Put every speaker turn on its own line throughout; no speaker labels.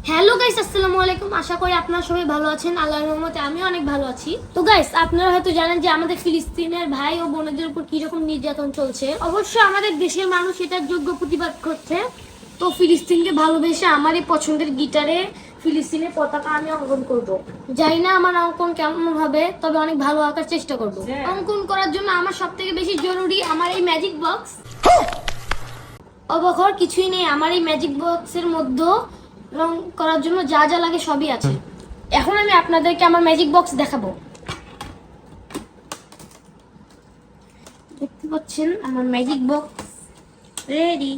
Hello guys, আসসালামু আলাইকুম। আশা করি আপনারা সবাই ভালো আছেন। আল্লাহর রহমতে আমি অনেক ভালো আছি। তো গাইস, আপনারা হয়তো জানেন যে আমাদের ফিলিস্তিনের ভাই ও বোনদের উপর কি রকম নির্যাতন চলছে। অবশ্যই আমাদের দেশের মানুষ এটার যোগ্য প্রতিবাদ করছে। তো ফিলিস্তিনকে ভালোবেসে আমার এই পছন্দের গিটারে ফিলিস্তিনের পতাকা আমি অঙ্কন করব। জানি না আমার অঙ্কন কেমন হবে, তবে অনেক ভালো আঁকার চেষ্টা করব। অঙ্কন করার জন্য আমার সবথেকে বেশি জরুরি আমার এই ম্যাজিক বক্স। অবাক হওয়ার কিছুই নেই, আমার এই ম্যাজিক বক্সের মধ্যে রং করার জন্য যা যা লাগে সবই আছে। এখন আমি আপনাদেরকে আমার ম্যাজিক বক্স দেখাবো। দেখতে পাচ্ছেন আমার ম্যাজিক বক্স রেডি।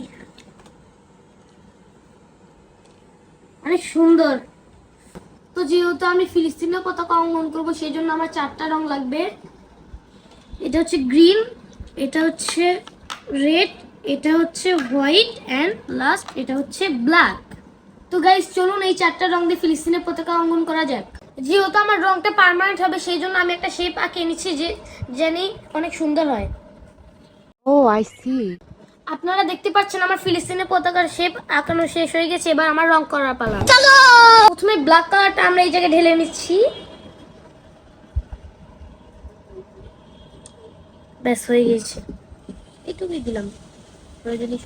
অনেক সুন্দর। তো যেহেতু আমি ফিলিস্তিনের পতাকা অঙ্কন করবো, সেই জন্য আমার 4টা রং লাগবে। এটা হচ্ছে গ্রিন, এটা হচ্ছে রেড, এটা হচ্ছে হোয়াইট অ্যান্ড লাস্ট এটা হচ্ছে ব্ল্যাক। তো গাইস, চলুন এই 4টা রং দিয়ে ফিলিস্তিনের পতাকা অঙ্কন করা যাক। যেহেতু আমার রংটা পার্মানেন্ট হবে, সেই জন্য আমি একটা শেপ আঁকিয়ে নিচ্ছি যে জানি অনেক সুন্দর হয়।
I see.
আপনারা দেখতে পাচ্ছেন আমার ফিলিস্তিনের পতাকার শেপ আঁকানো শেষ হয়ে গেছে। এবার আমার রং করার পালা। চলো, প্রথমে ব্ল্যাক কালারটা আমরা এই জায়গায় ঢেলে নিচ্ছি। ব্যাস হয়ে গেছে, এটুকুই দিলাম। যদি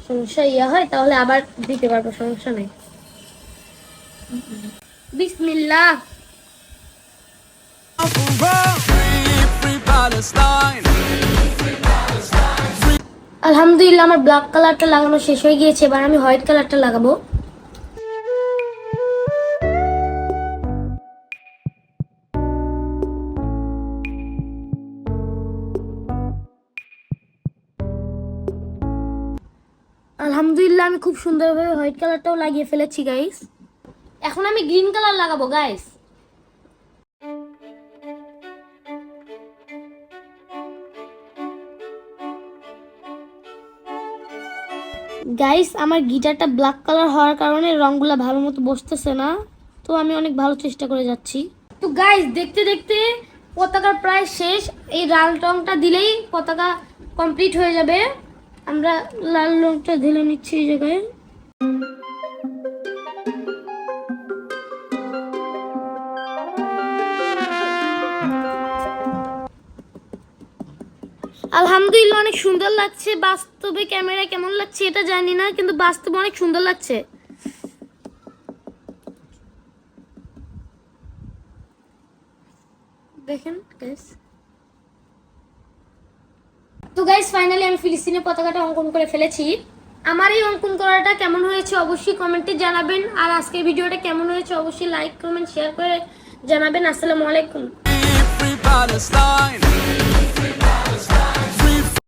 সমস্যা হয় তাহলে আবার দিতে পারবো, সমস্যা নেই। বিসমিল্লাহ। আলহামদুলিল্লাহ, আমার ব্ল্যাক কালারটা লাগানো শেষ হয়ে গিয়েছে। এবার আমি হোয়াইট কালারটা লাগাবো। আলহামদুলিল্লাহ, আমি খুব সুন্দরভাবে হোয়াইট কালারটাও লাগিয়ে ফেলেছি গাইস। এখন আমি গ্রিন কালার লাগাবো গাইস। গাইস, আমার গিটারটা ব্ল্যাক কালার হওয়ার কারণে রংগুলা ভালো মতো বসতেছে না। তো আমি অনেক ভালো চেষ্টা করে যাচ্ছি। তো গাইস, দেখতে দেখতে পতাকা প্রায় শেষ। এই লাল রংটা দিলেই পতাকা কমপ্লিট হয়ে যাবে। আমরা লাল রংটা ঢেলে নিচ্ছি এই জায়গায়। আলহামদুলিল্লাহ, অনেক সুন্দর লাগছে। বাস্তবে ক্যামেরা কেমন লাগছে এটা জানি না, কিন্তু বাস্তবে অনেক সুন্দর লাগছে। দেখেন গাইস। তো গাইস, ফাইনালি আমি ফিলিস্তিনের পতাকাটা অঙ্কন করে ফেলেছি। আমার এই অঙ্কন করাটা কেমন হয়েছে অবশ্যই কমেন্টে জানাবেন। আর আজকের ভিডিওটা কেমন হয়েছে অবশ্যই লাইক কমেন্ট শেয়ার করে জানাবেন। আসসালামু আলাইকুম।